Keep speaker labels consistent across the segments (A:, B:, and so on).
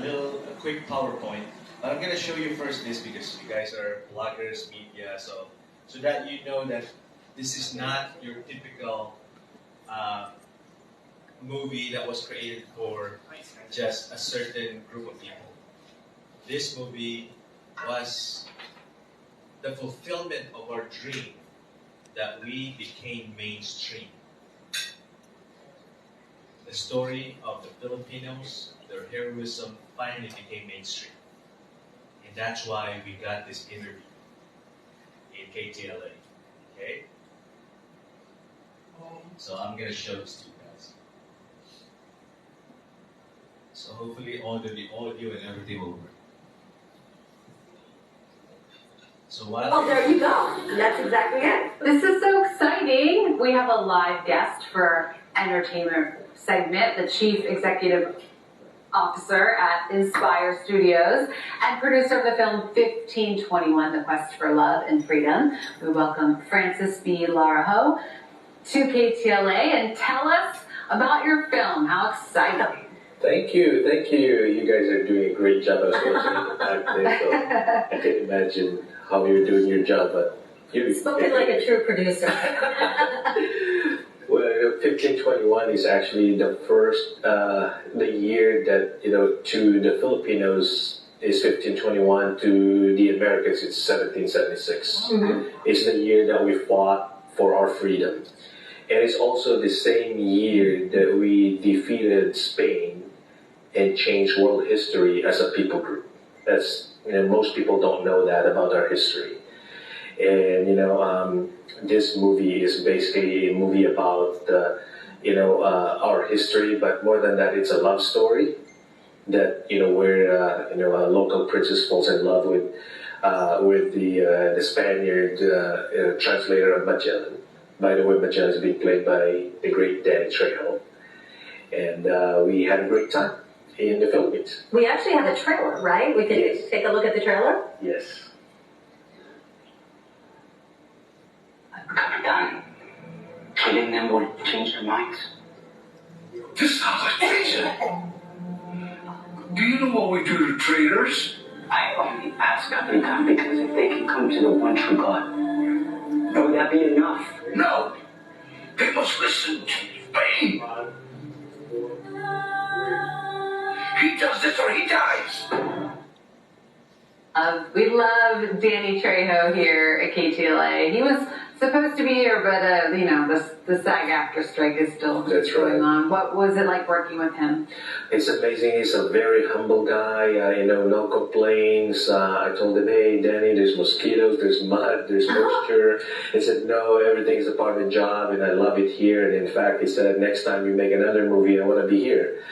A: a quick PowerPoint. But I'm gonna show you first this because you guys are bloggers, media, so that you know that this is not your typical movie that was created for just a certain group of people. This movie was the fulfillment of our dream that we became mainstream. The story of the Filipinos, their heroism finally became mainstream. And that's why we got this interview in KTLA. Okay? So I'm going to show this to you guys. So hopefully all the audio and everything will work. So what?
B: Oh, there you go. That's exactly it.
C: This is so exciting. We have a live guest for entertainment segment, the Chief Executive Officer at Inspire Studios and producer of the film 1521, The Quest for Love and Freedom. We welcome Francis B. Laraho to KTLA and tell us about your film. How exciting.
D: Thank you. You guys are doing a great job. I was watching it back there, so I can imagine how you're doing your job, but you
B: Spoken like a true producer.
D: Well, 1521 is actually the first, the year that, to the Filipinos is 1521, to the Americans it's 1776.
B: Mm-hmm.
D: It's the year that we fought for our freedom. And it's also the same year that we defeated Spain and changed world history as a people group. That's, most people don't know that about our history. And, this movie is basically a movie about, our history, but more than that, it's a love story that, where, a local princess falls in love with the Spaniard translator of Magellan. By the way, Magellan is being played by the great Danny Trejo. And we had a great time in the Philippines.
B: We actually have a trailer, right? We can take a look at the trailer?
D: Yes.
E: Kapitan, killing them would change their minds.
F: This sounds like treason. Do you know what we do to traitors?
E: I only ask Kapitan because if they can come to the one true God, would that be enough?
F: No. They must listen to Spain. He does this or he dies.
C: We love Danny Trejo here at KTLA. He was supposed to be here, but the SAG-AFTRA strike is still going on. What was it like working with him?
D: It's amazing. He's a very humble guy. No complaints. I told him, hey, Danny, there's mosquitoes, there's mud, there's moisture. He said, no, everything's a part of the job, and I love it here. And in fact, he said, next time you make another movie, I want to be here.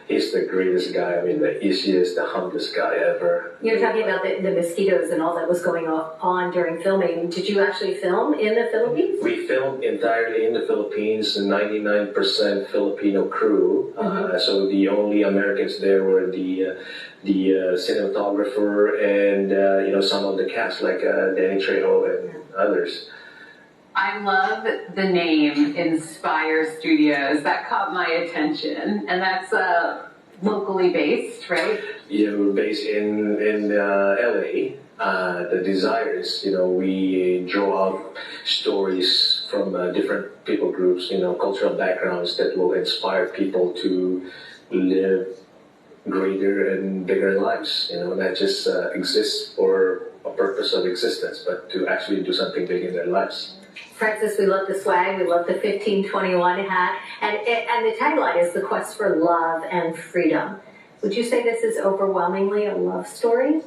D: He's the greatest guy. The easiest, the humblest guy ever.
B: You're talking about the mosquitoes and all that was going on during filming. Did you actually film in the Philippines?
D: We filmed entirely in the Philippines, 99% Filipino crew. So the only Americans there were the cinematographer and some of the cast like Danny Trejo and others.
C: I love the name Inspire Studios. That caught my attention, and that's locally based, right?
D: Yeah, we're based in LA. The desires, we draw out stories from different people groups, cultural backgrounds that will inspire people to live greater and bigger lives. Not just exist for a purpose of existence, but to actually do something big in their lives.
B: Francis, we love the swag, we love the 1521 hat, and the tagline is The Quest for Love and Freedom. Would you say this is overwhelmingly a love story?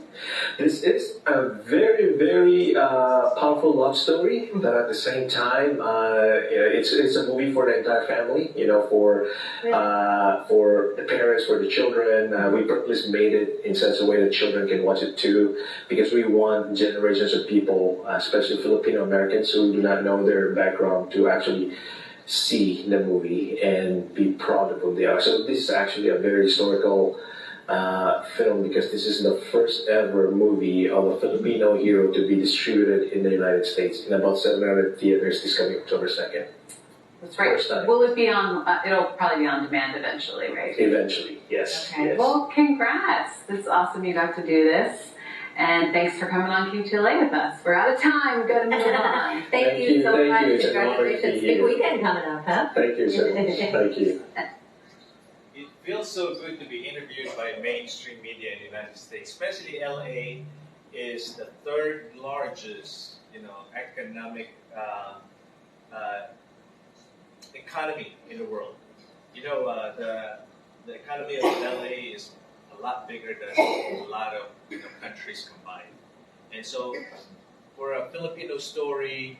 D: This is a very, very powerful love story, but at the same time, it's a movie for the entire family, for the parents, for the children. We purposely made it in such a way that children can watch it too, because we want generations of people, especially Filipino Americans who do not know their background, to actually see the movie and be proud of who they are. So this is actually a very historical film, because this is the first ever movie of a Filipino hero to be distributed in the United States in about 700 theaters this coming October 2nd.
C: That's right.
D: First time.
C: Will it be on? It'll probably be on demand eventually, right?
D: Eventually, yes.
C: Okay.
D: Yes.
C: Well, congrats. It's awesome you got to do this. And thanks for coming on Q2LA with us. We're out of time. We've got to move on.
B: Thank you so
D: thank
B: much.
D: you. It's an honor to be
B: Congratulations. Big
D: here.
B: weekend coming up, huh?
D: Thank you so much. Thank you.
A: It feels so good to be interviewed by mainstream media in the United States, especially LA is the third largest, economic economy in the world. The economy of LA is a lot bigger than a lot of countries combined. And so, for a Filipino story,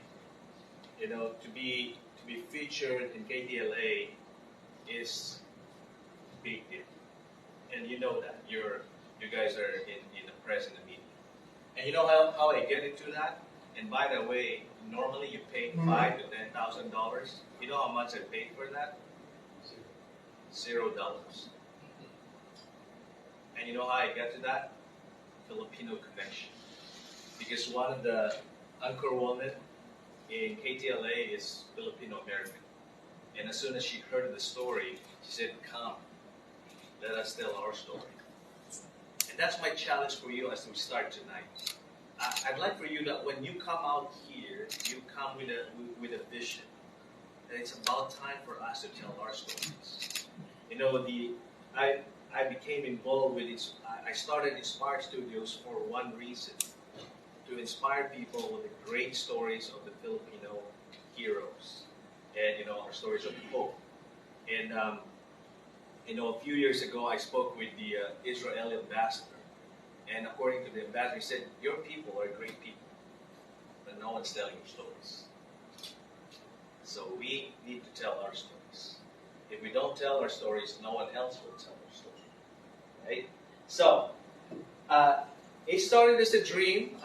A: to be featured in KTLA is a big deal. And you know that you guys are in the press and the media. And you know how I get into that? And by the way, normally you pay $5,000 to $10,000. You know how much I paid for that? $0. And you know how I get to that? Filipino connection. Because one of the anchor women in KTLA is Filipino American. And as soon as she heard of the story, she said, "Come, let us tell our story." And that's my challenge for you as we start tonight. I'd like for you that when you come out here, you come with a vision. And it's about time for us to tell our stories. I became involved with it. I started Inspire Studios for one reason: to inspire people with the great stories of the Filipino heroes, and our stories of hope. And a few years ago, I spoke with the Israeli ambassador. And according to the ambassador, he said, "Your people are great people, but no one's telling your stories." So we need to tell our stories. If we don't tell our stories, no one else will tell our story. Right? So, it started as a dream.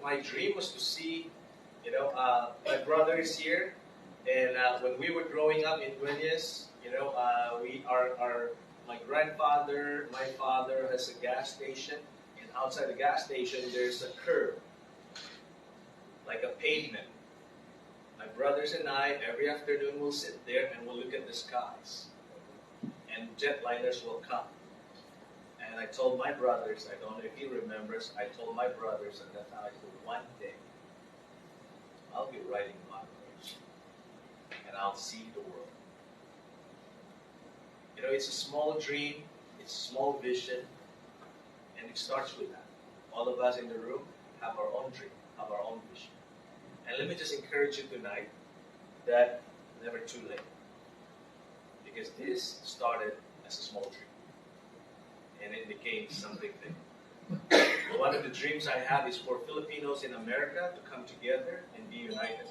A: My dream was to see, my brother is here. And when we were growing up in Dueñas, my grandfather, my father has a gas station, and outside the gas station there's a curb, like a pavement. My brothers and I, every afternoon, will sit there and we'll look at the skies, and jetliners will come. And I told my brothers, I don't know if he remembers, I told my brothers at that time, I said, one day I'll be riding monorails and I'll see the world. It's a small dream, it's a small vision, and it starts with that. All of us in the room have our own dream, have our own vision. And let me just encourage you tonight that never too late. Because this started as a small dream, and it became something big. One of the dreams I have is for Filipinos in America to come together and be united.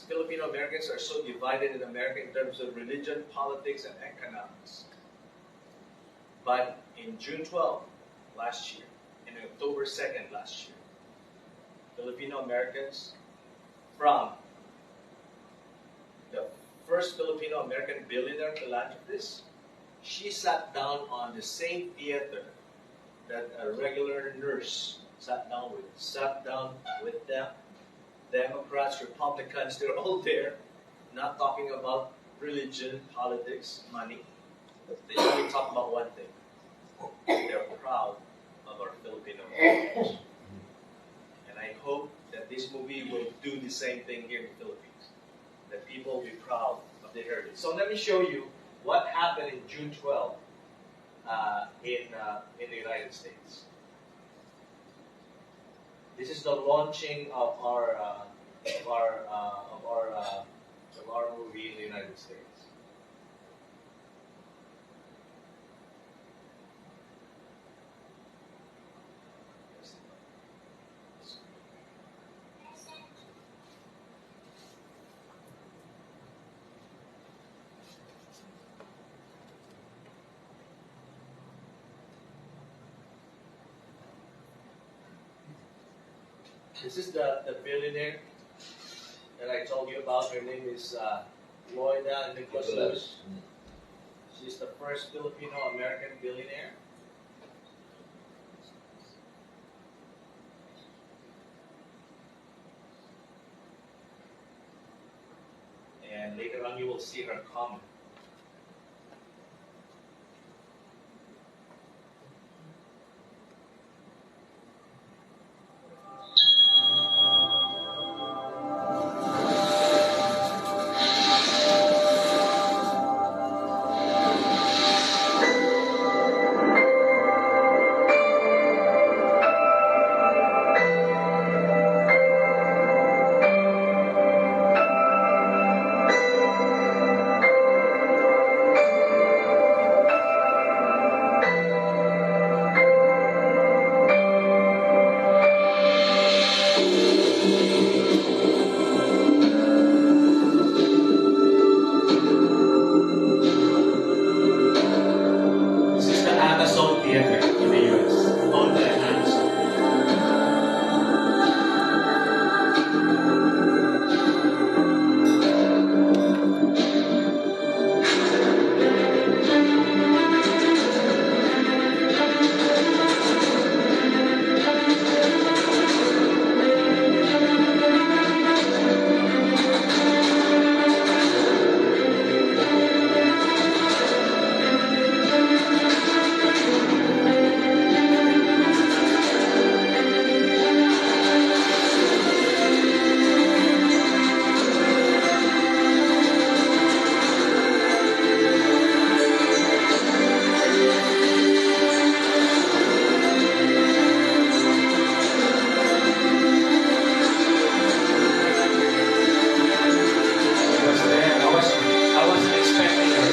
A: Filipino Americans are so divided in America in terms of religion, politics, and economics. But in June 12th last year, and October 2nd last year, Filipino Americans from the first Filipino American billionaire philanthropist, she sat down on the same theater that a regular nurse sat down with them. Democrats, Republicans, they're all there, not talking about religion, politics, money. They only talk about one thing. They're proud of our Filipino heritage. And I hope that this movie will do the same thing here in the Philippines. That people will be proud of their heritage. So let me show you what happened in June 12th in the United States. This is the launching of our movie in the United States. This is the billionaire that I told you about. Her name is Loida Nicholas Lewis. She's the first Filipino-American billionaire. will see her comment. This is the Amazon Theater in the US. Owned by Amazon. She was there. I wasn't expecting her.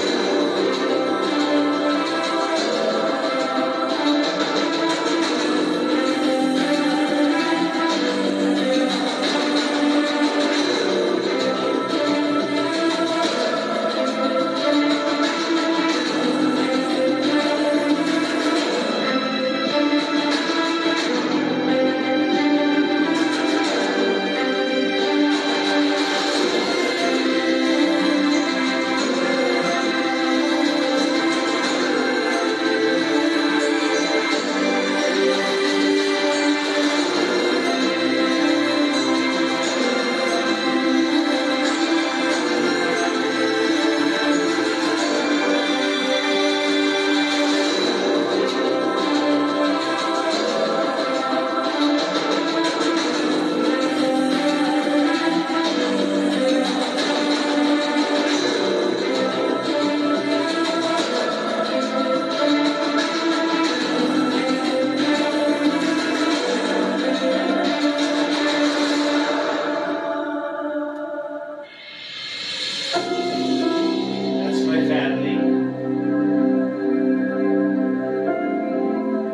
A: That's my family.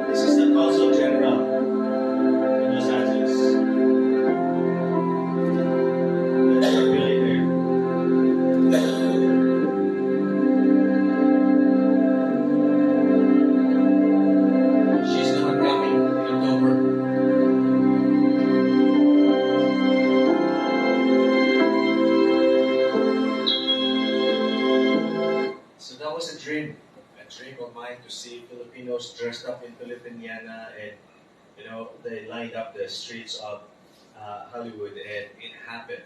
A: This is the Consul General in Los Angeles. That's our billionaire. She's the one coming in October. So that was a dream of mine to see Filipinos dressed up in Filipiniana, and they lined up the streets of Hollywood, and it happened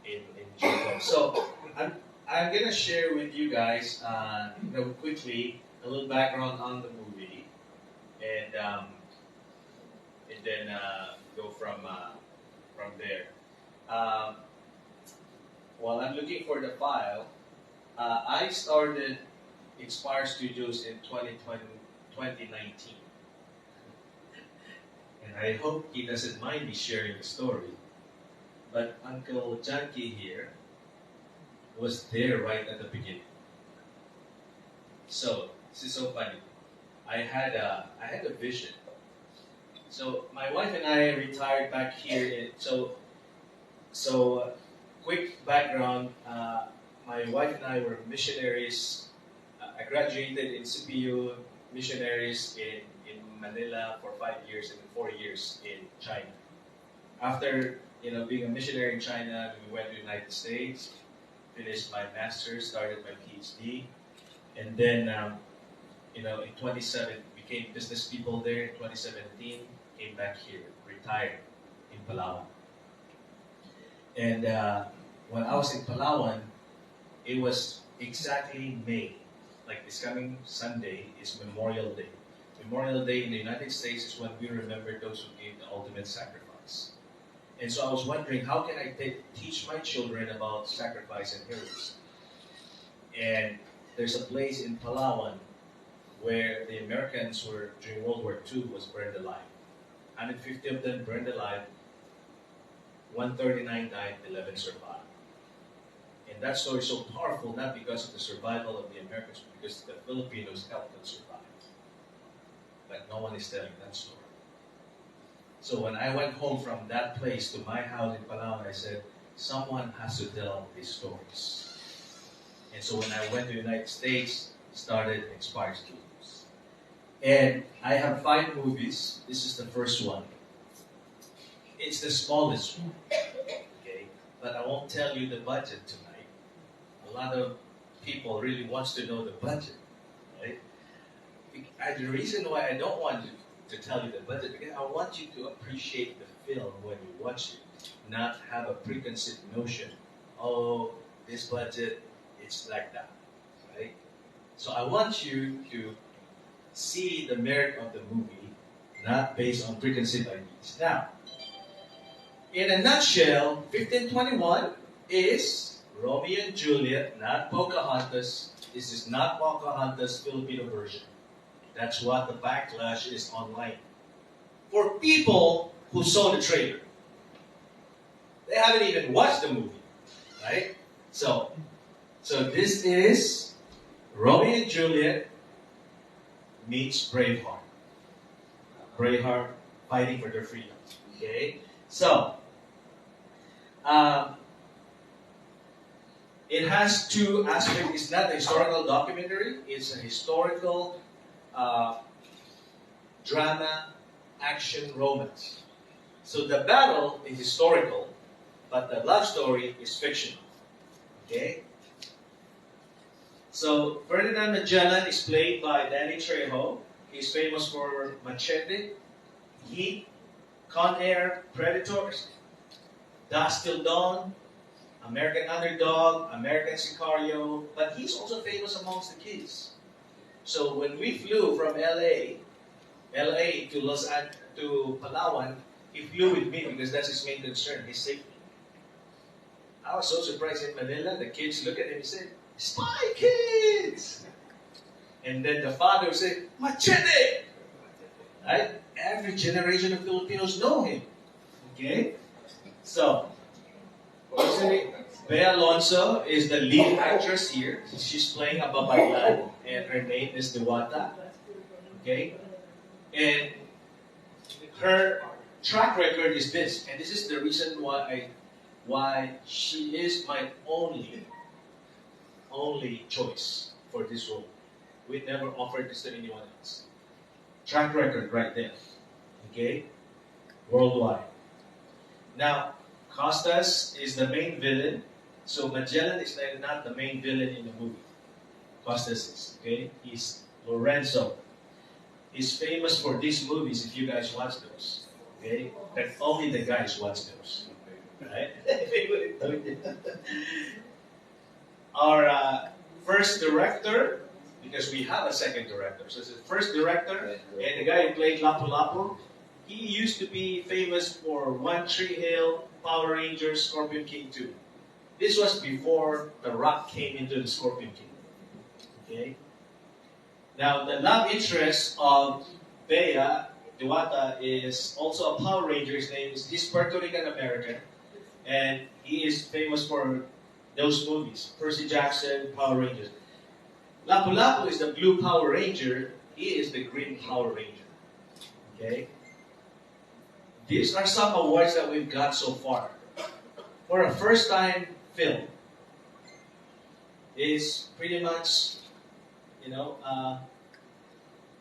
A: in Japan. So I'm gonna share with you guys quickly a little background on the movie, and then go from there. While I'm looking for the file. I started Inspire Studios in 2019. And I hope he doesn't mind me sharing the story. But Uncle Janky here was there right at the beginning. So, this is so funny. I had a vision. So, my wife and I retired back here. Quick background. My wife and I were missionaries. I graduated in CPU missionaries in Manila for 5 years and 4 years in China. After being a missionary in China, we went to the United States, finished my master's, started my PhD, and then in 27 became business people there. In 2017, came back here, retired in Palawan. And when I was in Palawan, it was exactly May. Like this coming Sunday is Memorial Day. Memorial Day in the United States is when we remember those who gave the ultimate sacrifice. And so I was wondering, how can I teach my children about sacrifice and heroism? And there's a place in Palawan where the Americans were, during World War II, was burned alive. 150 of them burned alive, 139 died, 11 survived. And that story is so powerful, not because of the survival of the Americans, but because the Filipinos helped them survive. But no one is telling that story. So when I went home from that place to my house in Palawan, I said, someone has to tell these stories. And so when I went to the United States, started Inspire Studios. And I have 5 movies. This is the first one. It's the smallest one. Okay? But I won't tell you the budget tonight. A lot of people really wants to know the budget. Right? And the reason why I don't want to tell you the budget, because I want you to appreciate the film when you watch it, not have a preconceived notion. Oh, this budget, it's like that, right? So I want you to see the merit of the movie, not based on preconceived ideas. Now, in a nutshell, 1521 is Romeo and Juliet, not Pocahontas. This is not Pocahontas' Filipino version. That's what the backlash is online. For people who saw the trailer, they haven't even watched the movie, right? So this is Romeo and Juliet meets Braveheart. Braveheart fighting for their freedom. Okay, so it has 2 aspects. It's not a historical documentary. It's a historical drama, action, romance. So the battle is historical, but the love story is fictional. Okay? So Ferdinand Magellan is played by Danny Trejo. He's famous for Machete, Heat, Con Air, Predators, Dusk Till Dawn, American Underdog, American Sicario, but he's also famous amongst the kids. So when we flew from LA to Palawan, he flew with me because that's his main concern, his safety. I was so surprised in Manila, the kids look at him and say, "Spy Kids!" And then the father would say, "Machete!" Right? Every generation of Filipinos know him. Okay? So, Bea Alonso is the lead actress here. She's playing a babaylan, and her name is Diwata. Okay? And her track record is this, and this is the reason why she is my only choice for this role. We never offered this to anyone else. Track record right there. Okay? Worldwide. Now, Costas is the main villain. So Magellan is not the main villain in the movie. Costas is. Okay? He's Lorenzo. He's famous for these movies if you guys watch those. Okay? But only the guys watch those. Right? Our first director, because we have a second director. So it's the first director, and the guy who played Lapu-Lapu, he used to be famous for One Tree Hill, Power Rangers, Scorpion King 2. This was before The Rock came into the Scorpion King. Okay? Now, the love interest of Bea Diwata is also a Power Ranger. He's Puerto Rican American, and he is famous for those movies. Percy Jackson, Power Rangers. Lapu-Lapu is the blue Power Ranger. He is the green Power Ranger. Okay? These are some awards that we've got so far. For a first-time film, it's pretty much,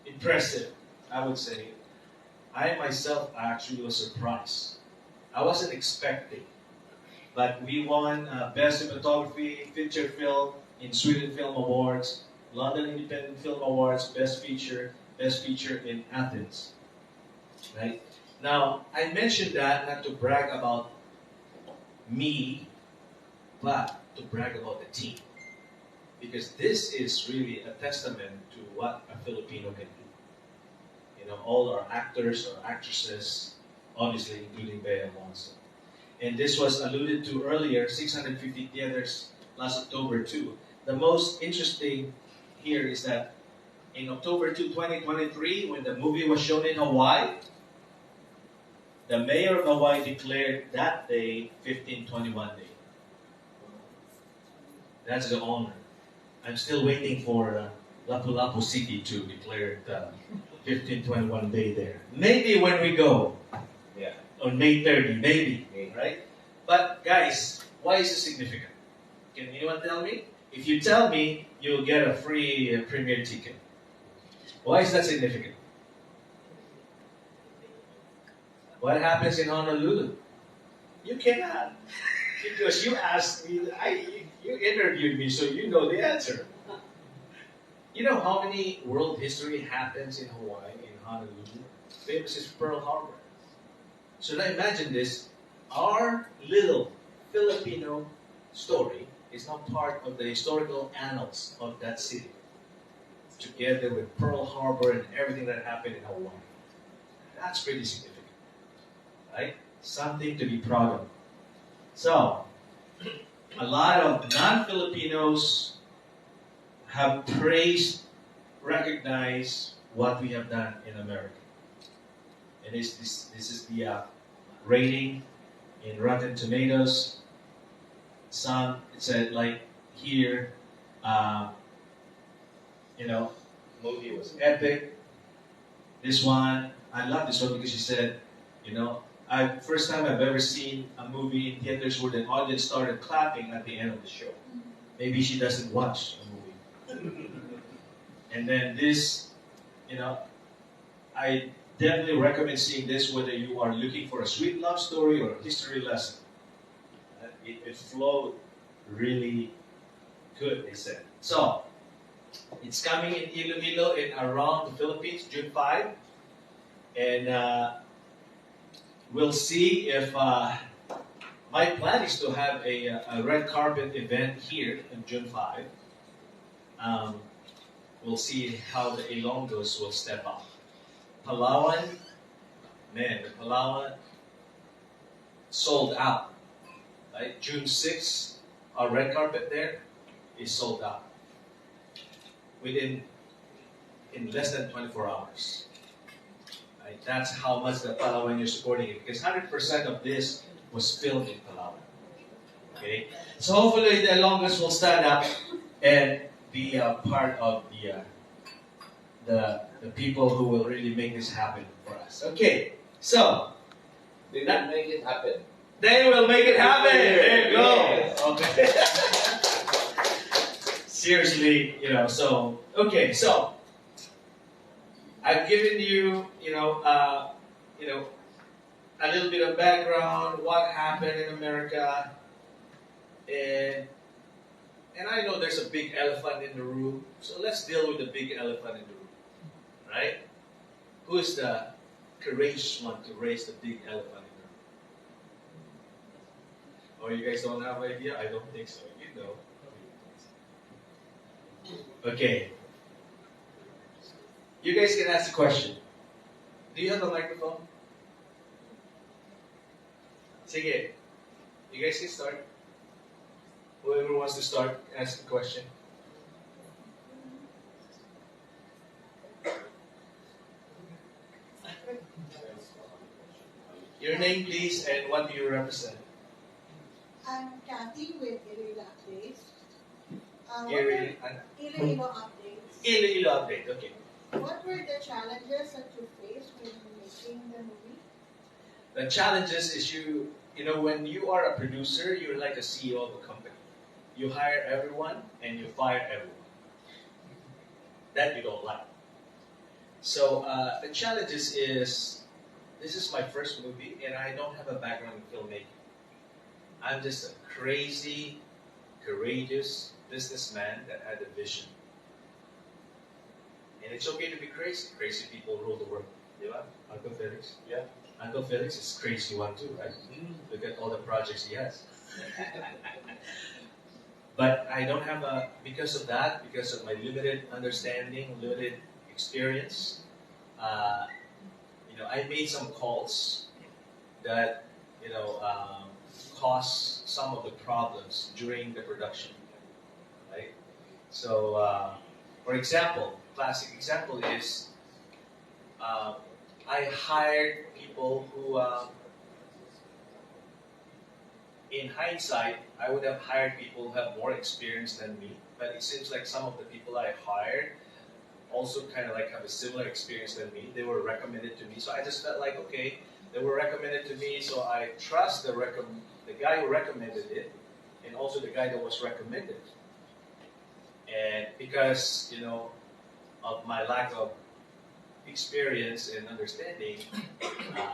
A: impressive, I would say. I myself actually was surprised. I wasn't expecting. But we won Best Cinematography Feature Film in Sweden Film Awards, London Independent Film Awards, Best Feature in Athens. Right? Now, I mentioned that not to brag about me, but to brag about the team. because this is really a testament to what a Filipino can do. You know, all our actors or actresses, obviously including Bea Alonso. And this was alluded to earlier, 650 theaters last October too. The most interesting here is that in October 2, 2023, when the movie was shown in Hawaii, the mayor of Hawaii declared that day 1521 Day. That's the honor. I'm still waiting for Lapu-Lapu City to declare the 1521 Day there. Maybe when we go, on May 30, maybe, right? But guys, why is it significant? Can anyone tell me? If you tell me, you'll get a free premiere ticket. Why is that significant? What happens in Honolulu? You cannot. Because you asked me, you interviewed me, so you know the answer. You know how many world history happens in Hawaii, in Honolulu? Famous is Pearl Harbor. So now imagine this. Our little Filipino story is now part of the historical annals of that city, together with Pearl Harbor and everything that happened in Hawaii. That's pretty significant, right? Something to be proud of. So, a lot of non-Filipinos have praised, recognized what we have done in America. And this is the rating in Rotten Tomatoes. Some, it said like here, movie was epic. This one, I love this one because she said, first time I've ever seen a movie in theaters where the audience started clapping at the end of the show. Maybe she doesn't watch a movie. And then this, I definitely recommend seeing this whether you are looking for a sweet love story or a history lesson. It flowed really good, they said. So, it's coming in Iloilo and around the Philippines, June 5. And we'll see if my plan is to have a red carpet event here on June 5. We'll see how the Ilonggos will step up. Palawan, man, the Palawan sold out. Right? June 6th, our red carpet there is sold out. In less than 24 hours. Right? That's how much the Palawan you're supporting it. Because 100% of this was filmed in Palawan. Okay? So hopefully the Ilonggos will stand up and be a part of the people who will really make this happen for us. Okay, so
G: they will make it happen.
A: They will make it happen. There you go.
G: Yes.
A: Okay. Seriously, so okay, so I've given you, a little bit of background, what happened in America, and I know there's a big elephant in the room, so let's deal with the big elephant in the room, right? Who is the courageous one to raise the big elephant in the room? Oh, you guys don't have an idea? I don't think so. You know. Okay. You guys can ask the question. Do you have a microphone? Sige. You guys can start. Whoever wants to start, ask the question. Your name, please, and what do you represent?
H: I'm Kathy with Iloilo Updates.
A: Iloilo
H: Updates.
A: Iloilo Update, okay.
H: What were the challenges that you faced when making the movie?
A: The challenges is when you are a producer, you're like a CEO of a company. You hire everyone and you fire everyone. That you don't like. So the challenges is, this is my first movie and I don't have a background in filmmaking. I'm just a crazy, courageous businessman that had a vision. And it's okay to be crazy. Crazy people rule the world. Yeah, Uncle Felix? Yeah. Uncle Felix is crazy one too, right? Look at all the projects he has. But I don't have because of that, because of my limited understanding, limited experience, uh, I made some calls that, cause some of the problems during the production, right? So, for example, classic example is I hired people who, in hindsight, I would have hired people who have more experience than me. But it seems like some of the people I hired also kind of like have a similar experience than me. They were recommended to me, so I just felt like, okay, they were recommended to me, so I trust the guy who recommended it, and also the guy that was recommended. And because of my lack of experience and understanding,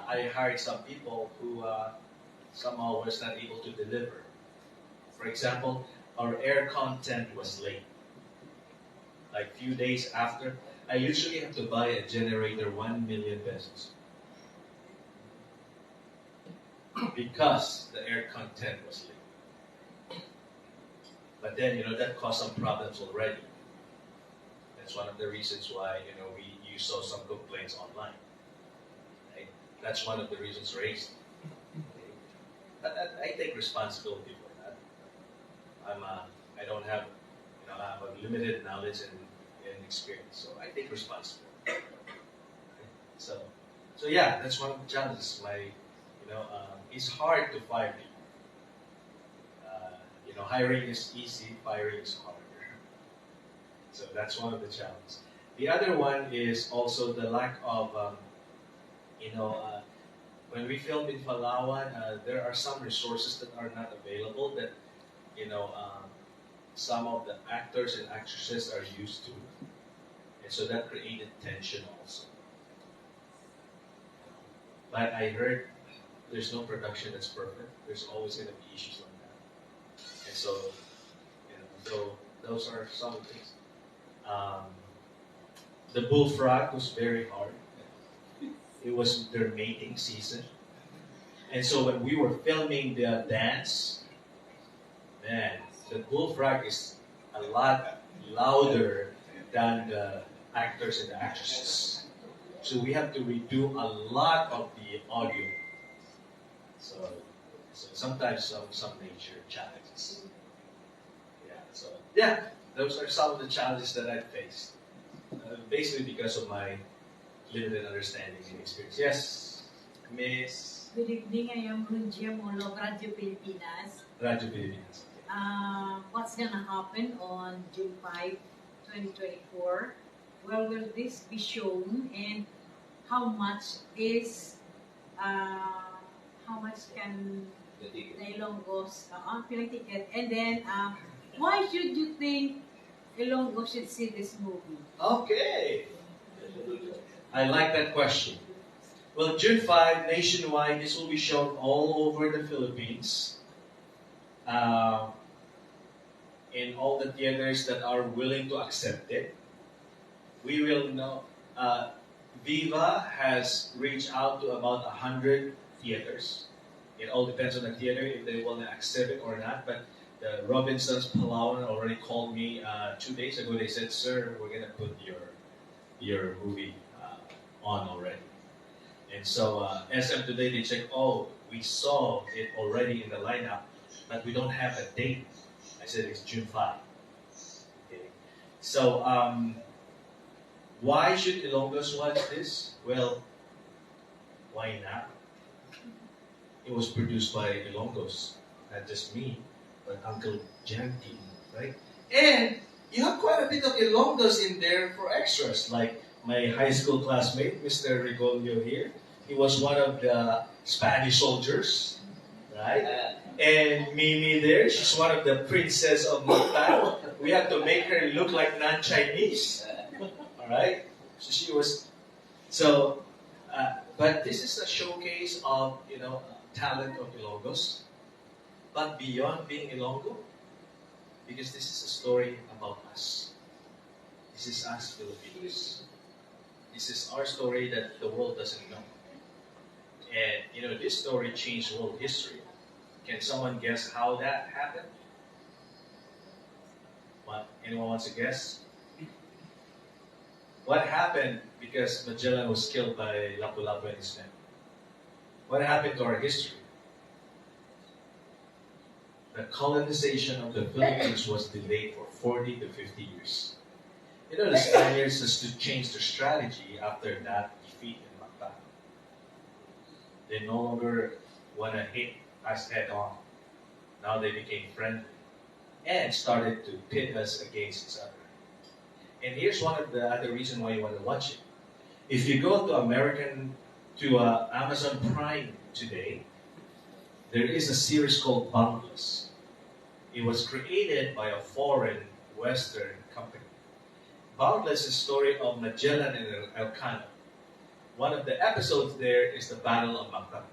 A: I hired some people who somehow was not able to deliver. For example, our air content was late. Like few days after, I usually have to buy a generator 1 million pesos because the air content was late. But then that caused some problems already. That's one of the reasons why you saw some complaints online. Right? That's one of the reasons raised. But I take responsibility for that. I don't have, I have a limited knowledge and experience, so I take responsibility. So yeah, that's one of the challenges. It's hard to fire people. Hiring is easy, firing is harder. So that's one of the challenges. The other one is also the lack of, when we film in Palawan, there are some resources that are not available that, some of the actors and actresses are used to. And so that created tension also. But I heard there's no production that's perfect. There's always going to be issues like that. And so, so those are some of the things. The bullfrog was very hard. It was their mating season. And so when we were filming the dance, man, the bullfrog is a lot louder than the actors and the actresses. So we have to redo a lot of the audio. So sometimes some major challenges. Yeah, those are some of the challenges that I faced. Basically because of my limited understanding and experience. Yes, Miss.
I: Good evening, I am Runjia Molo, Radio Pilipinas.
A: Radio Pilipinas.
I: What's gonna happen on June 5, 2024? Where will this be shown, and how much can the Ilonggos film ticket? And then, why should you think Ilonggo should see this movie?
A: Okay. I like that question. Well, June 5, nationwide, this will be shown all over the Philippines. In all the theaters that are willing to accept it. We will know. Viva has reached out to about 100 theaters. It all depends on the theater if they want to accept it or not. But the Robinsons Palawan already called me 2 days ago. They said, "Sir, we're gonna put your movie on already." And so SM today they checked. Oh, we saw it already in the lineup, but we don't have a date. I said it's June 5. Okay. So why should Ilonggos watch this? Well, why not? It was produced by Ilonggos, not just me, but Uncle Janky, right? And you have quite a bit of Ilonggos in there for extras, like my high school classmate, Mr. Rigolio here. He was one of the Spanish soldiers, right? And Mimi there, she's one of the princess of Mactan. We have to make her look like non-Chinese. All right? So she was, but this is a showcase of, talent of Ilonggos. But beyond being Ilonggo, because this is a story about us. This is us Filipinos. This is our story that the world doesn't know. And, this story changed world history. Can someone guess how that happened? Anyone wants to guess? What happened because Magellan was killed by Lapu-Lapu and his men? What happened to our history? The colonization of the Philippines was delayed for 40 to 50 years. You know, the Spaniards just to change their strategy after that defeat in Mactan. They no longer want to hit us head on. Now they became friendly and started to pit us against each other. And here's one of the other reasons why you want to watch it. If you go to Amazon Prime today, there is a series called Boundless. It was created by a foreign Western company. Boundless is the story of Magellan and Elcano. One of the episodes there is the Battle of Mactan.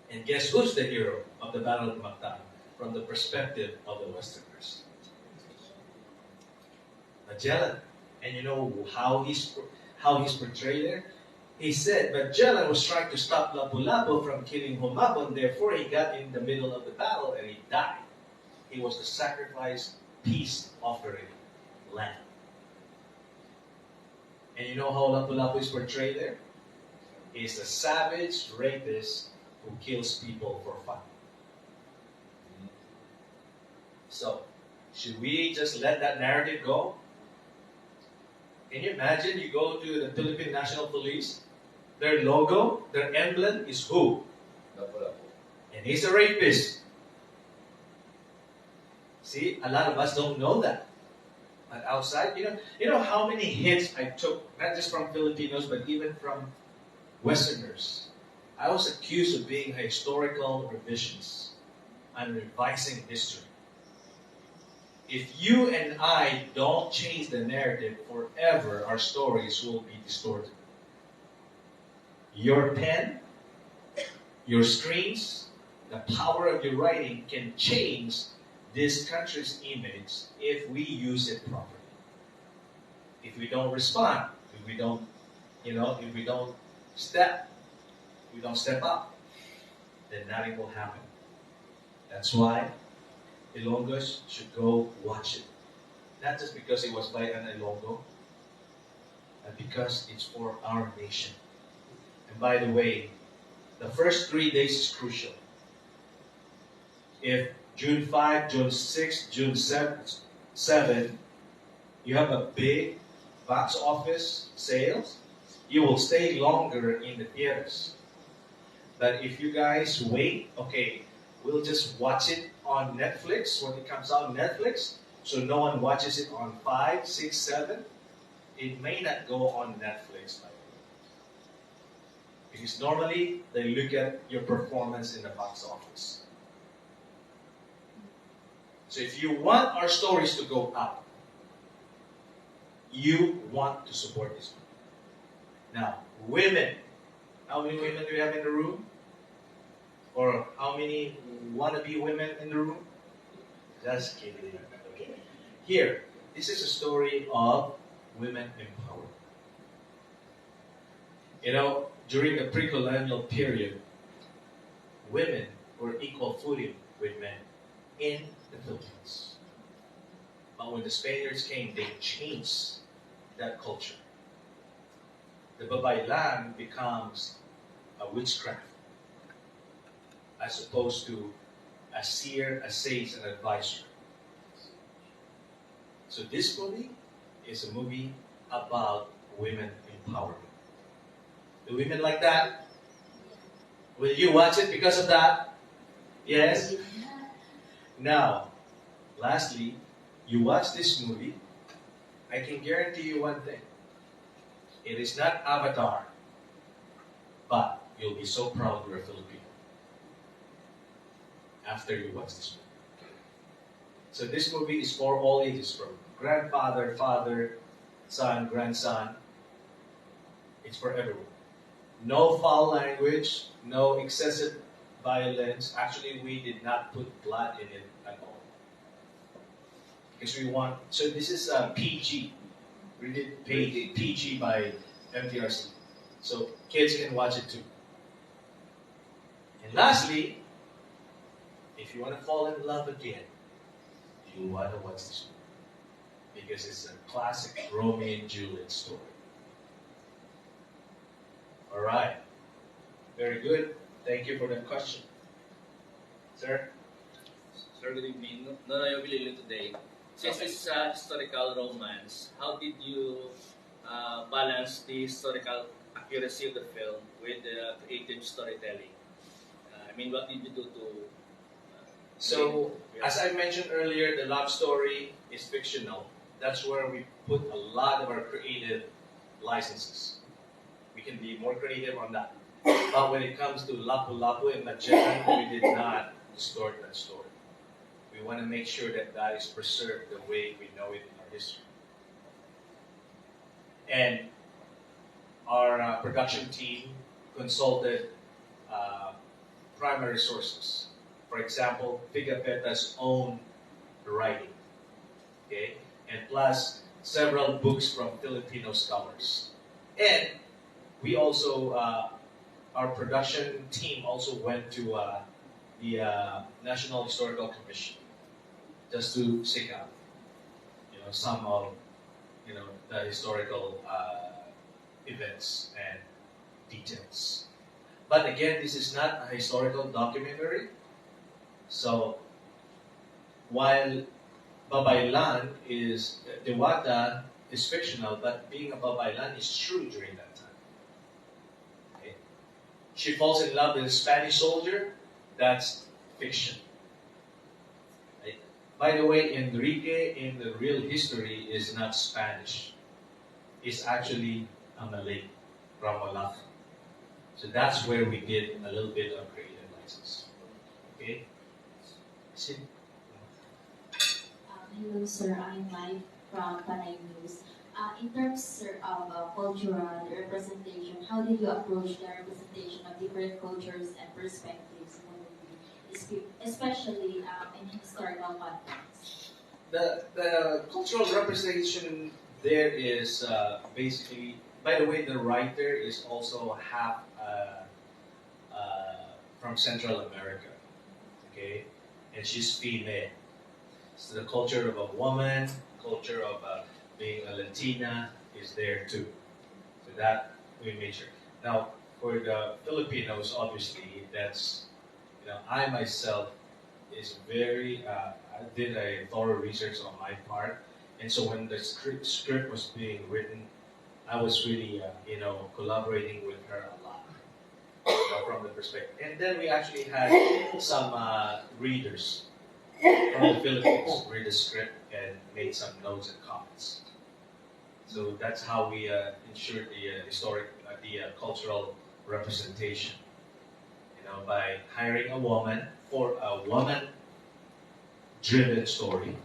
A: And guess who's the hero of the Battle of Mactan from the perspective of the Westerners? Magellan. And you know how he's portrayed there? He said Magellan was trying to stop Lapu-Lapu from killing Humabon, therefore he got in the middle of the battle and he died. He was the sacrifice peace offering lamb. And you know how Lapu-Lapu is portrayed there? He's a savage rapist who kills people for fun. So, should we just let that narrative go? Can you imagine you go to the Philippine National Police, their logo, their emblem is who? And he's a rapist. See, a lot of us don't know that. But outside, you know how many hits I took, not just from Filipinos, but even from Westerners. I was accused of being a historical revisionist. I'm revising history. If you and I don't change the narrative, forever our stories will be distorted. Your pen, your screens, the power of your writing can change this country's image if we use it properly. If we don't respond, if we don't step up, then nothing will happen. That's why Ilonggos should go watch it. Not just because it was by an Ilonggo, but because it's for our nation. And by the way, the first 3 days is crucial. If June 5, June 6, June 7, you have a big box office sales, you will stay longer in the theaters. But if you guys wait, okay, we'll just watch it on Netflix when it comes out on Netflix, so no one watches it on 5, 6, 7. It may not go on Netflix, by the way. Because normally they look at your performance in the box office. So if you want our stories to go up, you want to support this one. Now, women. How many women do we have in the room? Or how many wannabe women in the room? Just kidding. Okay. Here, this is a story of women empowerment. You know, during the pre-colonial period, women were equal footing with men in the Philippines. But when the Spaniards came, they changed that culture. The babaylan becomes a witchcraft as opposed to a seer, a sage, an advisor. So this movie is a movie about women empowerment. Do women like that? Will you watch it because of that? Yes? Now, lastly, you watch this movie, I can guarantee you one thing. It is not Avatar, but you'll be so proud you're a Filipino after you watch this movie. So this movie is for all ages, from grandfather, father, son, grandson. It's for everyone. No foul language, no excessive violence. Actually, we did not put blood in it at all. Because we want, so this is PG. We did PG by MTRC. So kids can watch it too. And lastly, if you want to fall in love again, you want to watch this movie. because it's a classic Romeo and Juliet story. All right. Very good. Thank you for that question. Sir?
J: Sir, good evening. Nonoy Obililo today. Since it's a historical romance, how did you balance the historical accuracy of the film with the creative storytelling? What did you do to...
A: So, as I mentioned earlier, the love story is fictional. That's where we put a lot of our creative licenses. We can be more creative on that. But when it comes to Lapu-Lapu and Magellan, we did not distort that story. We want to make sure that that is preserved the way we know it in our history. And our production team consulted primary sources. For example, Pigapeta's own writing, okay, and plus several books from Filipino scholars. And we also, our production team also went to the National Historical Commission just to seek out, some of, the historical events and details. But again, this is not a historical documentary. So, while Babaylan is, Dewata is fictional, but being a Babaylan is true during that time. Okay? She falls in love with a Spanish soldier, that's fiction. Right? By the way, Enrique in the real history is not Spanish. It's actually a Malay from Malacca. So that's where we did a little bit of creative license. Okay?
K: Hello, sir. I'm Mike from Panay News. In terms, sir, of cultural representation, how did you approach the representation of different cultures and perspectives in the movie, especially in historical context?
A: The cultural representation there is basically, by the way, the writer is also half from Central America, okay? And she's female. So the culture of a woman, culture of being a Latina is there too. So that we made sure. Now, for the Filipinos, obviously, that's, I myself is very, I did a thorough research on my part. And so when the script was being written, I was really, collaborating with her a lot from the perspective. And then we actually had some readers from the Philippines read the script and made some notes and comments. So that's how we ensured the cultural representation. By hiring a woman for a woman-driven story,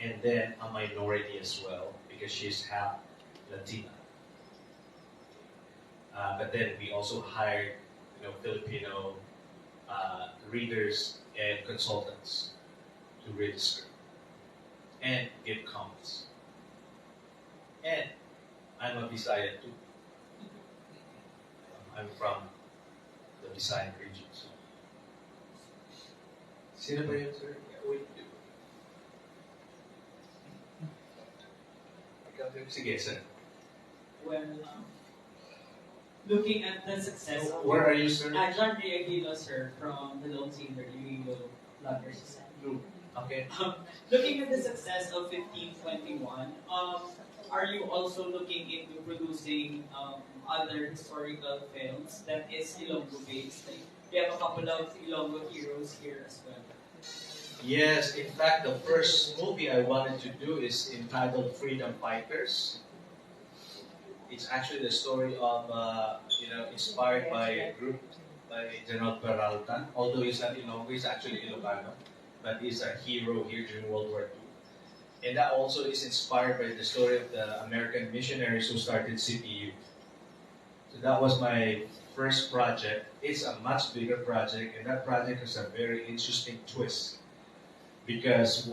A: and then a minority as well because she's half Latina. But then we also hired, Filipino readers and consultants to read the script and give comments. And I'm a Visayan too. I'm from the Visayan region. So. Sino ba yun, sir? Wait. Sige, sir.
L: Well, looking at the success of...
A: Where are you, sir?
L: John Ray Aguilo, sir, from the Lone Singer, Iloilo Vlogger Society.
A: Okay.
L: Looking at the success of 1521, are you also looking into producing other historical films that is Ilonggo based? Like, we have a couple of Ilonggo heroes here as well.
A: Yes, in fact, the first movie I wanted to do is entitled Freedom Fighters. It's actually the story of, inspired by a group by General Peralta. Although he's not Ilonggo, he's actually Ilocano, but he's a hero here during World War II. And that also is inspired by the story of the American missionaries who started CPU. So that was my first project. It's a much bigger project, and that project has a very interesting twist. Because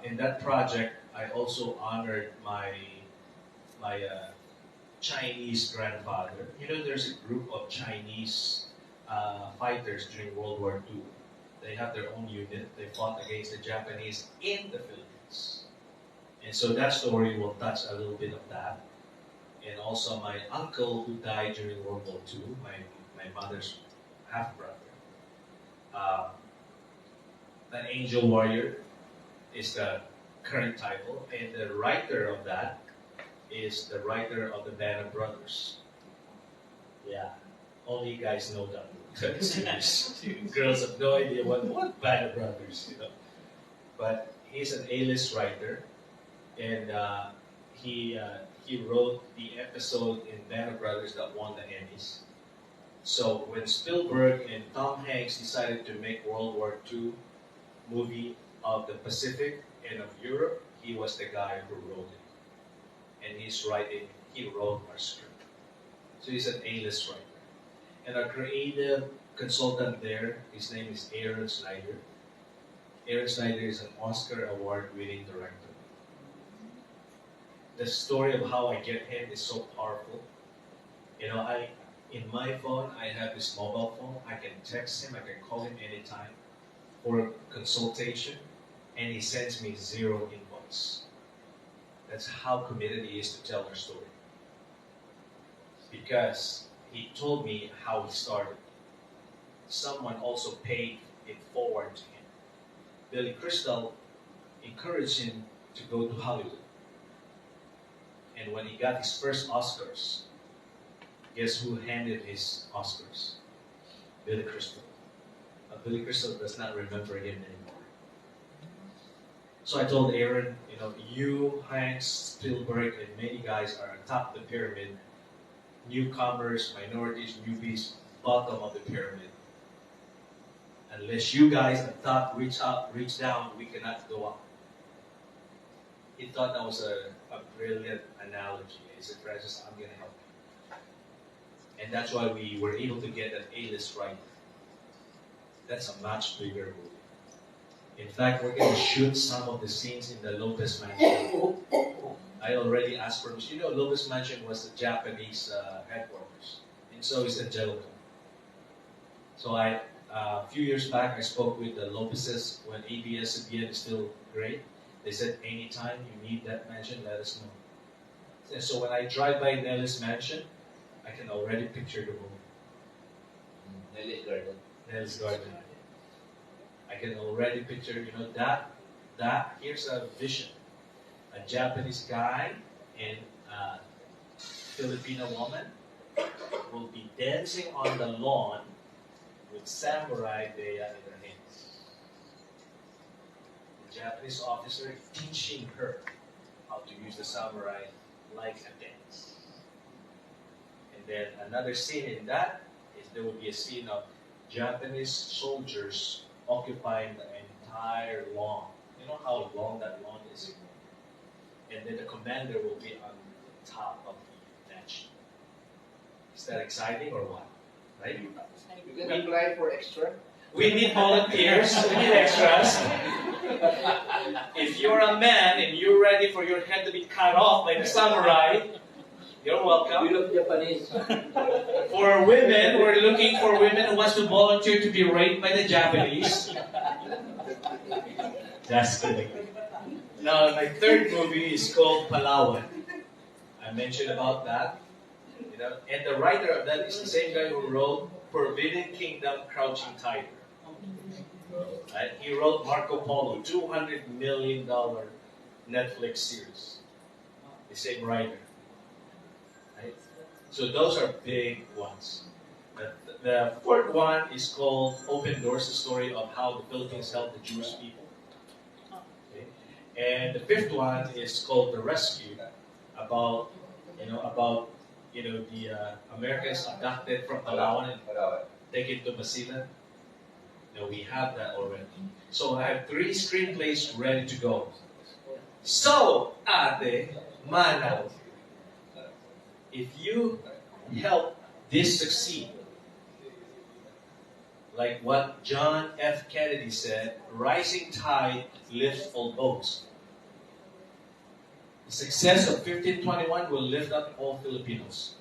A: in that project, I also honored my Chinese grandfather. There's a group of Chinese fighters during World War II. They have their own unit. They fought against the Japanese in the Philippines. And so that story will touch a little bit of that. And also my uncle who died during World War II, my mother's half-brother. An Angel Warrior is the current title, and the writer of that is the writer of the Band of Brothers. Yeah, only you guys know that series. Girls have no idea what Band of Brothers, you know. But he's an A-list writer, and he wrote the episode in Band of Brothers that won the Emmys. So when Spielberg and Tom Hanks decided to make World War II movie of the Pacific and of Europe, he was the guy who wrote it. And he wrote our script. So he's an A-list writer. And our creative consultant there, his name is Aaron Snyder. Aaron Snyder is an Oscar award-winning director. The story of how I get him is so powerful. You know, in my phone, I have this mobile phone. I can text him, I can call him anytime for consultation, and he sends me 0 invoice. That's how committed he is to tell our story. Because he told me how he started. Someone also paid it forward to him. Billy Crystal encouraged him to go to Hollywood. And when he got his first Oscars, guess who handed his Oscars? Billy Crystal. But Billy Crystal does not remember him anymore. So I told Aaron, you know, you, Hanks, Spielberg, and many guys are atop the pyramid. Newcomers, minorities, newbies, bottom of the pyramid. Unless you guys at top reach down, we cannot go up. He thought that was a brilliant analogy. He said, Francis, I'm going to help you. And that's why we were able to get an A-list writer. That's a much bigger movie. In fact, we're going to shoot some of the scenes in the Lopez Mansion. I already asked permission. You know, Lopez Mansion was the Japanese headquarters. And so is Angelica. So a few years back, I spoke with the Lopez's when ABS-CBN is still great. They said, anytime you need that mansion, let us know. And so when I drive by Nelly's mansion, I can already picture the movie.
G: Nelly's Garden.
A: Nelly's Garden. I can already picture, you know, that here's a vision. A Japanese guy and a Filipino woman will be dancing on the lawn with samurai deya in their hands. The Japanese officer teaching her how to use the samurai like a dance. And then another scene in that is there will be a scene of Japanese soldiers occupying the entire lawn. You know how long that lawn is? And then the commander will be on top of the mansion. Is that exciting or what? Right?
G: You can apply for extra.
A: We need volunteers. We need extras. If you're a man and you're ready for your head to be cut off by the samurai, you're welcome.
G: We look Japanese.
A: For women, we're looking for women who wants to volunteer to be raped by the Japanese. Just kidding. Now, my third movie is called Palawan. I mentioned about that. You know, and the writer of that is the same guy who wrote Forbidden Kingdom, Crouching Tiger. Right? He wrote Marco Polo, $200 million Netflix series. The same writer. Right? So those are big ones. The fourth one is called Open Doors, the story of how the Philippines helped the Jewish people. Okay? And the fifth one is called The Rescue, about the Americans abducted from Palawan and taken to Basilan. No, we have that already. So I have 3 screenplays ready to go. So, Ate, Manaw, if you help this succeed, like what John F. Kennedy said, rising tide lifts all boats. The success of 1521 will lift up all Filipinos.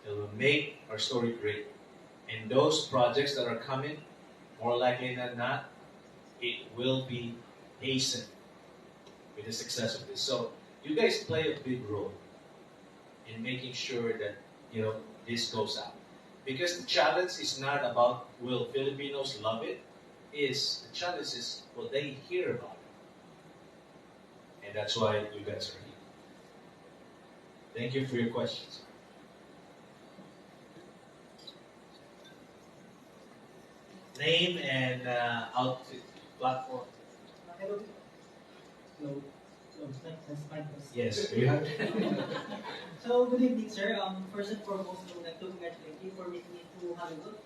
A: It will make our story great. And those projects that are coming, more likely than not, it will be hastened. with the success of this. So you guys play a big role in making sure that this goes out. Because the challenge is not about will Filipinos love it, the challenge is will they hear about it. And that's why you guys are here. Thank you for your questions. Name and outfit platform.
M: Hello. No. That's my question.
A: Yes, do you have?
M: So, good evening, sir. First and foremost, I would like to congratulate you for making it to Hollywood.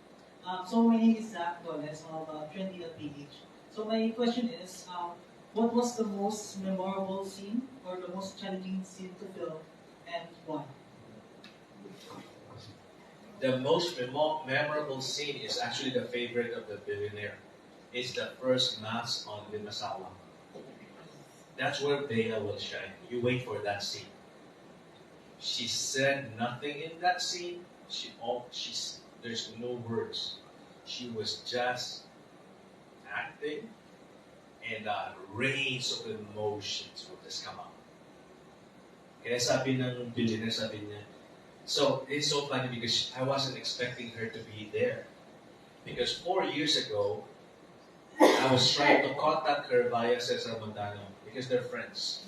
M: So, my name is Zach Goles of Trendy.ph. So, my question is, what was the most memorable scene or the most challenging scene to film and why?
A: The most memorable scene is actually the favorite of the billionaire. It's the first mass on Limasawa. That's where Bea will shine. You wait for that scene. She said nothing in that scene. There's no words. She was just acting, and rains of emotions will just come out. Kaya sabi ng billionaire, sabi niya, so it's so funny because I wasn't expecting her to be there. Because 4 years ago, I was trying to contact her via Cesar Montano because they're friends.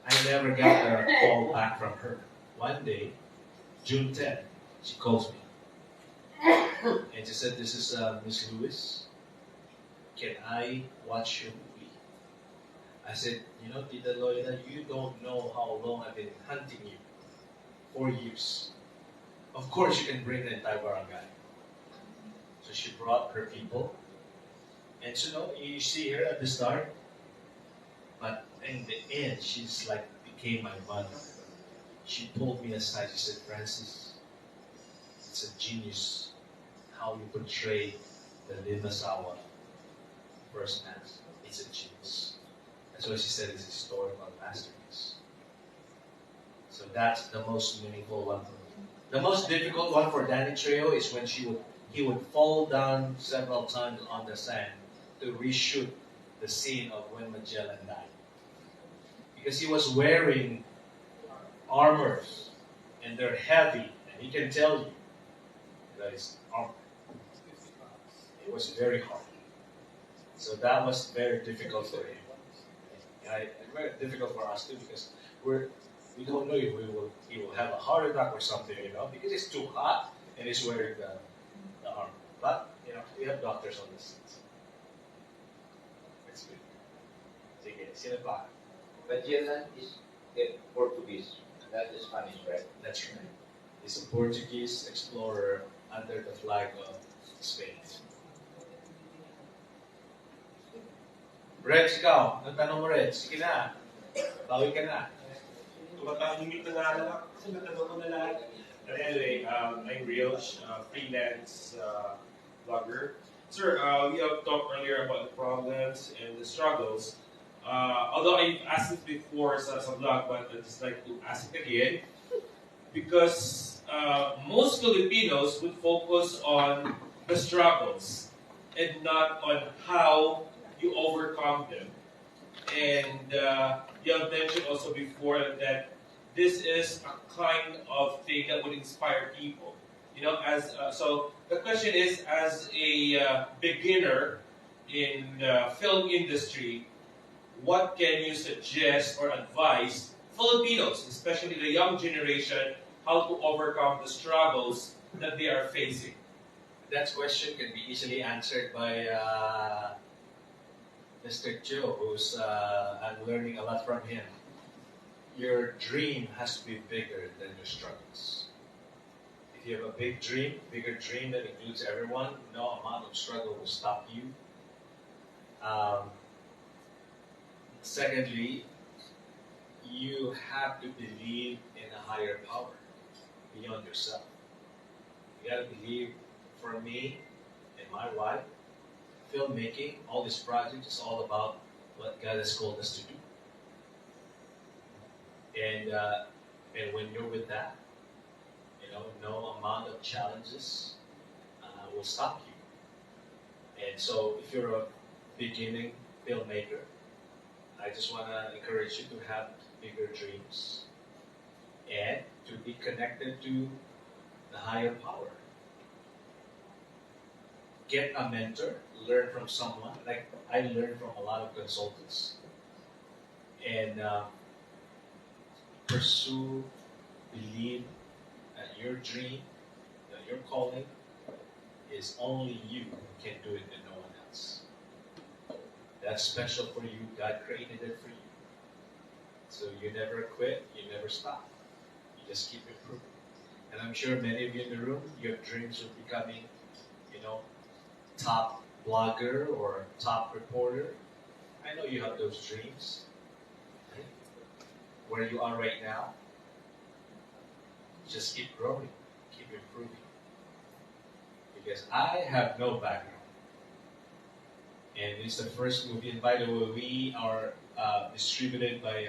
A: I never got a call back from her. One day, June 10th, she calls me. And she said, this is Miss Lewis. Can I watch your movie? I said, Tita Loida, you don't know how long I've been hunting you. 4 years. Of course, you can bring the entire barangay. So she brought her people. And so, you see her at the start. But in the end, she's like, became my mother. She pulled me aside. She said, Francis, it's a genius how you portray the Limasawa first mass. It's a genius. That's why she said it's a historical masterpiece. So that's the most meaningful one for me. The most difficult one for Danny Trejo is when he would fall down several times on the sand to reshoot the scene of when Magellan died. Because he was wearing armors and they're heavy, and he can tell you that it's armor. It was very hard. So that was very difficult for him. And very difficult for us too because we don't know if he will have a heart attack or something, because it's too hot and he's wearing the armor. But we have doctors on the scenes. It's good. Sige, sino pa?
G: Magellan is Portuguese, not Spanish, right?
A: That's right. He's a Portuguese explorer under the flag of Spain. Rex, ikaw. Ang tanong mo, Rex. Sige na. Bawi ka na.
N: Tumatahimik na nga lang ako kasi natanong ko na lahat. But anyway, I'm Rioch, freelance blogger. Sir, we have talked earlier about the problems and the struggles. Although I've asked it before sa vlog, but I'd just like to ask it again. Because most Filipinos would focus on the struggles and not on how you overcome them. And you have mentioned also before that this is a kind of thing that would inspire people. So the question is, as a beginner in the film industry, what can you suggest or advise Filipinos, especially the young generation, how to overcome the struggles that they are facing?
A: That question can be easily answered by Mr. Joe, who's I'm learning a lot from him. Your dream has to be bigger than your struggles. If you have a bigger dream that includes everyone, no amount of struggle will stop you. Secondly, you have to believe in a higher power beyond yourself. You got to believe, for me and my wife, filmmaking, all these projects is all about what God has called us to do. And when you're with that, no amount of challenges will stop you. And so if you're a beginning filmmaker, I just want to encourage you to have bigger dreams and to be connected to the higher power. Get a mentor, learn from someone. Like I learned from a lot of consultants, and pursue, believe that your dream, that your calling, is only you who can do it and no one else. That's special for you. God created it for you. So you never quit, you never stop. You just keep improving. And I'm sure many of you in the room, you have dreams of becoming, top blogger or top reporter. I know you have those dreams. Right? Where you are right now, just keep growing, keep improving. Because I have no background. And it's the first movie. And by the way, we are distributed by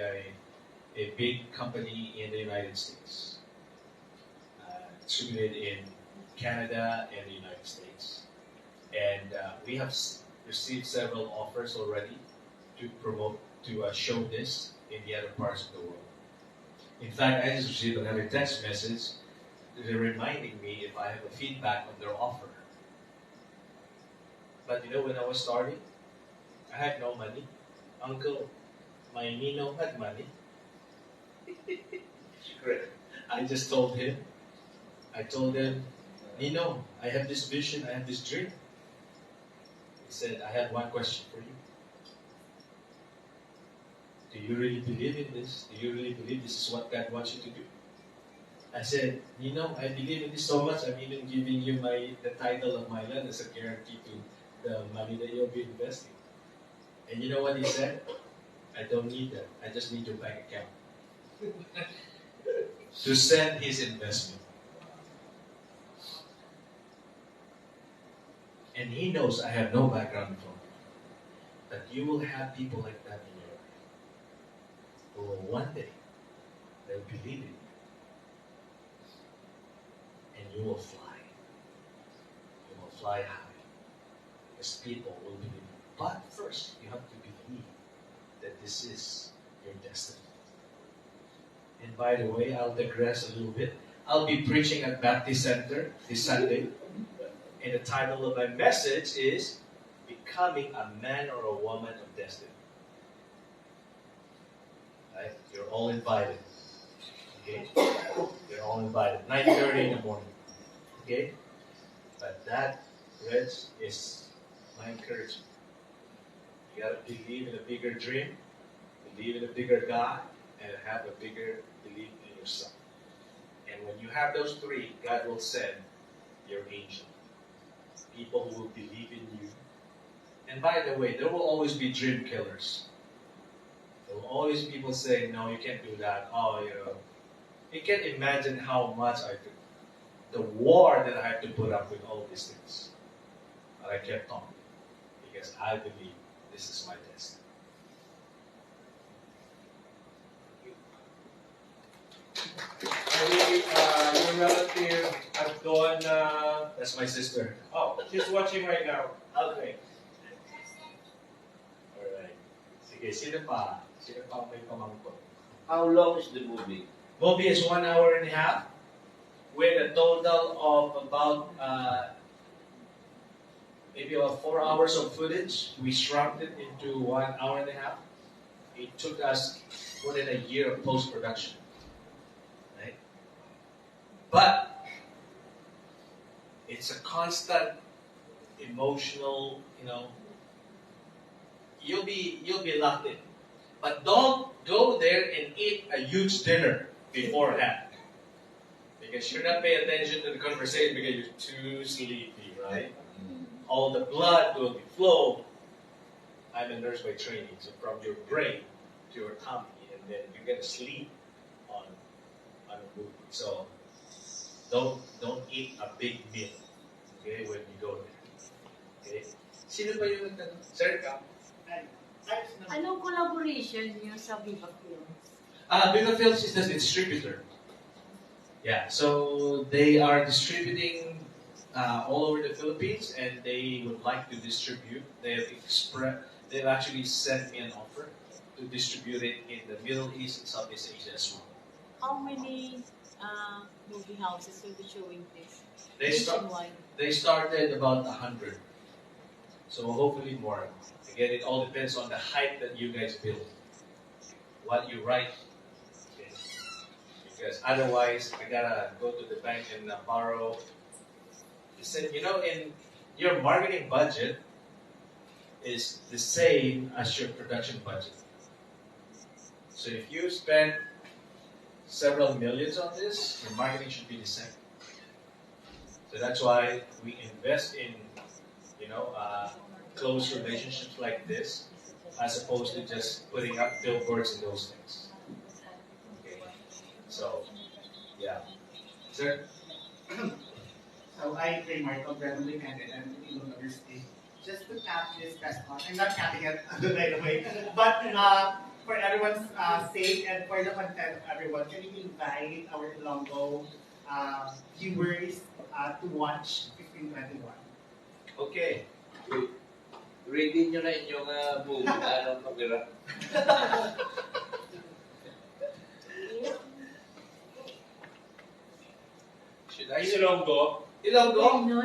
A: a big company in the United States. Distributed in Canada and the United States. And we have received several offers already to promote, to show this in the other parts of the world. In fact, I just received another text message. They're reminding me if I have a feedback on their offer. But when I was starting, I had no money. Uncle, my Nino had money. I just told him, Nino, I have this vision, I have this dream. He said, I have one question for you. Do you really believe in this? Do you really believe this is what God wants you to do? I said, I believe in this so much, I'm even giving you the title of my land as a guarantee to the money that you'll be investing. And you know what he said? I don't need that. I just need your bank account. To send his investment. And he knows I have no background from it. But you will have people like that in your life. Who will one day, they'll believe in you. And you will fly. You will fly high. Because people will believe you. But first, you have to believe that this is your destiny. And by the way, I'll digress a little bit. I'll be preaching at Baptist Center this Sunday. And the title of my message is Becoming a Man or a Woman of Destiny. Right? You're all invited. Okay? You're all invited. 9:30 in the morning. Okay? But that, Reg, is my encouragement. You gotta believe in a bigger dream, believe in a bigger God, and have a bigger belief in yourself. And when you have those three, God will send your angel. People who will believe in you. And by the way, there will always be dream killers. There will always be people saying, no, you can't do that. You can't imagine how much the war that I have to put up with all these things. But I kept on. Because I believe this is my destiny.
N: Your relative has done.
A: That's my sister.
N: Oh, she's watching right now.
A: Okay. Alright. Sige, sino pa? Sino pa may pamangkot?
G: How long is the movie?
A: Movie is 1 hour and a half with a total of about maybe about 4 hours of footage. We shrunk it into 1 hour and a half. It took us more than a year of post-production. Right? But it's a constant emotional, you'll be locked in. But don't go there and eat a huge dinner beforehand. Because you're not paying attention to the conversation because you're too sleepy, right? All the blood will be flowing. I'm a nurse by training, so from your brain to your tummy, and then you're gonna sleep on a movie. So don't eat a big meal, okay, when you go there. Okay? Sino ba yung nagtanong? Sir, ka?
I: Anong collaboration niyo sa Viva Films?
A: Viva Films is the distributor. Yeah, so they are distributing all over the Philippines, and they would like to distribute. They've actually sent me an offer to distribute it in the Middle East and Southeast Asia as well.
I: How many movie houses will be showing this?
A: They they started about 100. So hopefully more. Again, it all depends on the hype that you guys build. What you write. Okay. Because otherwise, I gotta go to the bank and borrow. Listen, in your marketing budget is the same as your production budget. So if you spend several millions on this, your marketing should be the same. So that's why we invest in, close relationships like this, as opposed to just putting up billboards and those things. Okay. So, yeah. Sir?
O: So I trademark of randomly candid and in university. Just to cap this question, I'm not capping it by the way, but for everyone's sake and for the content of everyone, can you invite our Ilonggo viewers to watch 1521?
G: Okay. Ready nyo na inyong movie na anong kamera.
A: Should I Ilonggo? Ilonggo?
I: No.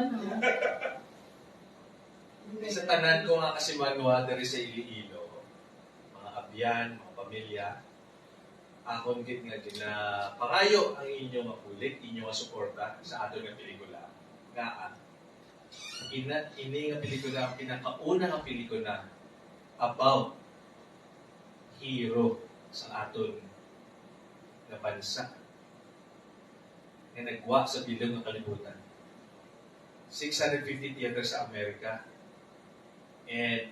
A: Sa tanan ko nga kasi manwa dari sa Iloilo, mga abyan, mga pamilya, akong git nga ginapangayo ang inyong mapulik, inyong suporta sa ato nga pelikula. Nga ini nga pelikula ang pinakauna nga pelikula about hero sa aton nga bansa nga nagwa sa bilog ng kalibutan. 650 theaters sa Amerika and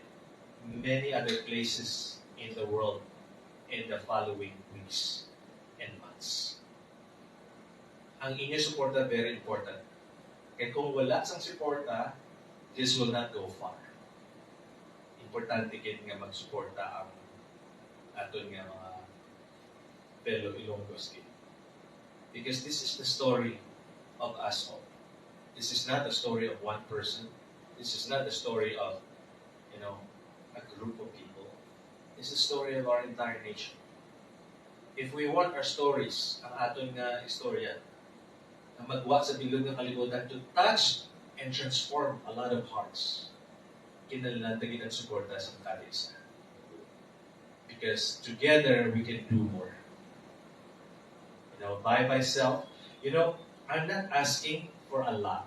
A: many other places in the world in the following weeks and months. Ang inyong suporta very important. Kaya kung wala sang suporta, this will not go far. Importante kaya nga magsuporta ang aton nga mga fellow Ilonggos. Because this is the story of us all. This is not the story of one person. This is not the story of, a group of people. It's the story of our entire nation. If we want our stories, ang aton nga istorya, na magwa sa bilog ng kalibutan to touch and transform a lot of hearts, kinahanglan tagit ang suporta sa kada isa. Because together we can do more. By myself, I'm not asking for a lot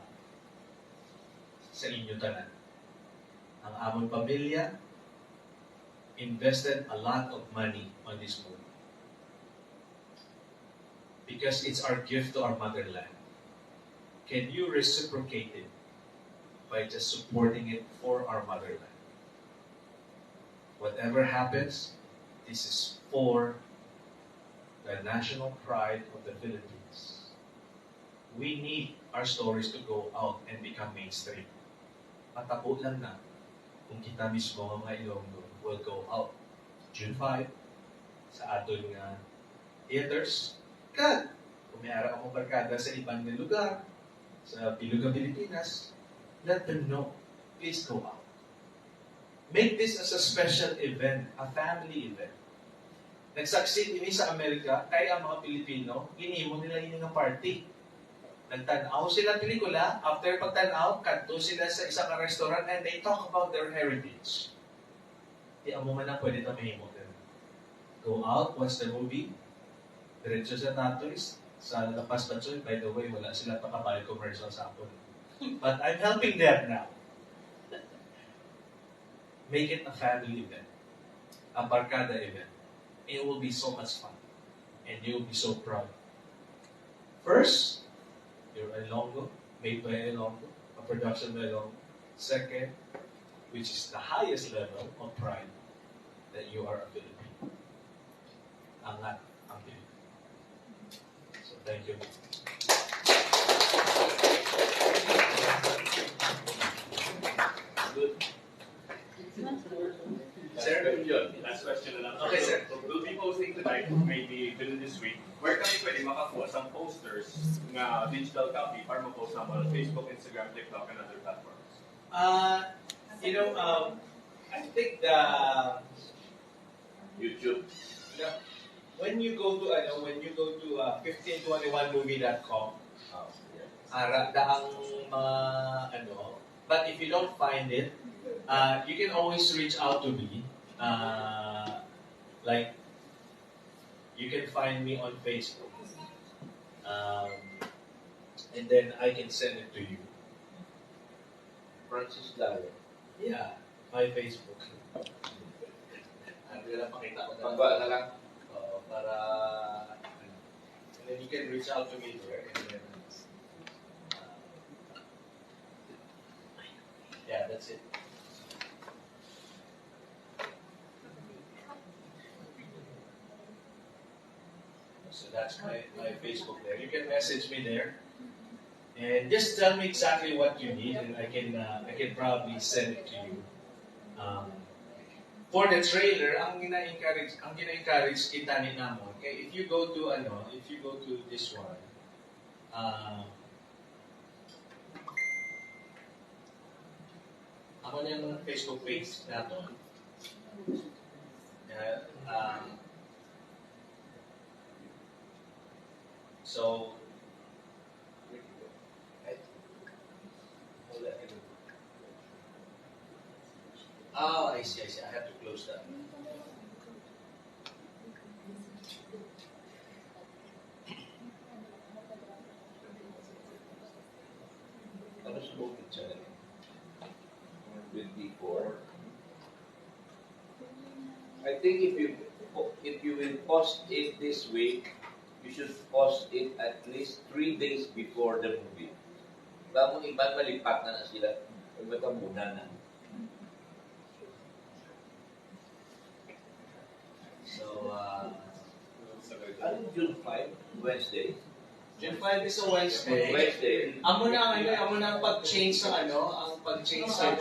A: sa inyo tanan. Ang among pamilya invested a lot of money on this movie. Because it's our gift to our motherland. Can you reciprocate it by just supporting it for our motherland? Whatever happens, this is for the national pride of the Philippines. We need our stories to go out and become mainstream. Patabo lang na kung kita mismo mga Ilonggo will go out June 5 sa aton nga theaters. Kung may araw akong barkada sa ibang lugar, sa Bilugang Pilipinas, let them know. Please go out. Make this as a special event, a family event. Nag-succeed ini sa Amerika, kaya ang mga Pilipino, ginimo nila yun ng party. Nagtanaw sila pelikula, after pagtanaw, kanto sila sa isang restaurant and they talk about their heritage. Di amo man ang pwede na mahimo. Go out, watch the movie, diretso sa Tatoys, sa Lapas Batsoy, by the way, wala sila pakabayad commercial sa akin. But I'm helping them now. Make it a family event, a barkada event. It will be so much fun, and you'll be so proud. First, you're Ilonggo, made by Ilonggo, a production by Ilonggo. Second, which is the highest level of pride, that you are a Filipino. Angat ang Pilipino. So thank you. Good.
N: Sir, last question na lang.
A: Okay, sir.
N: We'll be posting tonight, maybe within this week. Where kami pwede makakuha some posters nga digital copy para ma-post naman on Facebook, Instagram, TikTok, and other platforms?
A: I think
G: YouTube.
A: Yeah. When you go to 1521movie.com, daang mga but if you don't find it, you can always reach out to me. Like, you can find me on Facebook. And then I can send it to you.
G: Francis Lalo.
A: Yeah, my Facebook. Pakita ko
G: na lang.
A: Para, and then you can reach out to me there. And then, yeah, that's it. So that's my Facebook there. You can message me there. And just tell me exactly what you need, and I can probably send it to you. For the trailer, ang gina-encourage kita ni namo. Okay, if you go to this one, ako na yung Facebook page nato. So, oh, I see. I have to close that.
G: Ano sa bukid siya? With D4. I think if you will post it this week, you should post it at least 3 days before the movie. Bamong iban malipat na sila. Magmatamunan na.
A: So,
G: June 5, Wednesday.
A: June 5 is a Wednesday.
G: Wednesday.
A: Amo na ang pag-change sa ang pag-change sa